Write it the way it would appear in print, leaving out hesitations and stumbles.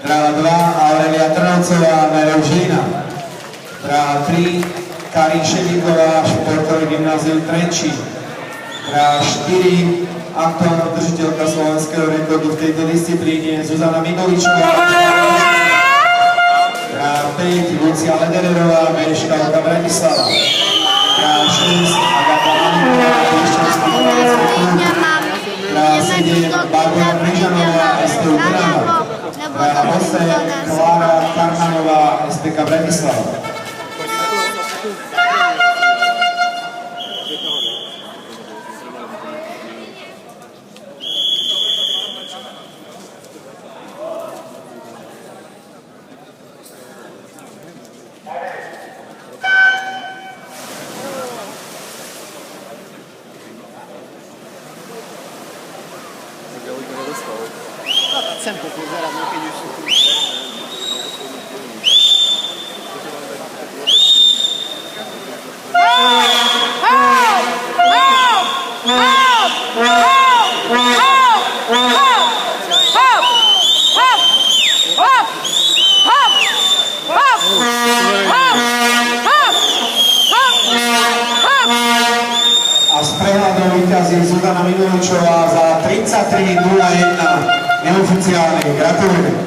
Dráha 2 Aurelia Trnovcová, Merev Žilina. Dráha 3 Karin Ševíková, Športové gymnázium Trenčín. Dráha 4 aktuálna držiteľka slovenského rekordu v tejto disciplíne Zuzana Migovičová. Dráha 5 Lucia Ledererová, Meškálka Bratislava. Dráha 6 Agata Maniková, Piešťanský kolácký klub. Dráha 7 Barbara Kryžanová, STU Trnava. Dráha 8 Klára Karmanová, SPK Bratislava. Sem pozerám, keď už sú tu. A s prehľadom víťazí Zuzana Migovičová za 33:01 neoficiálne. Gratulujem.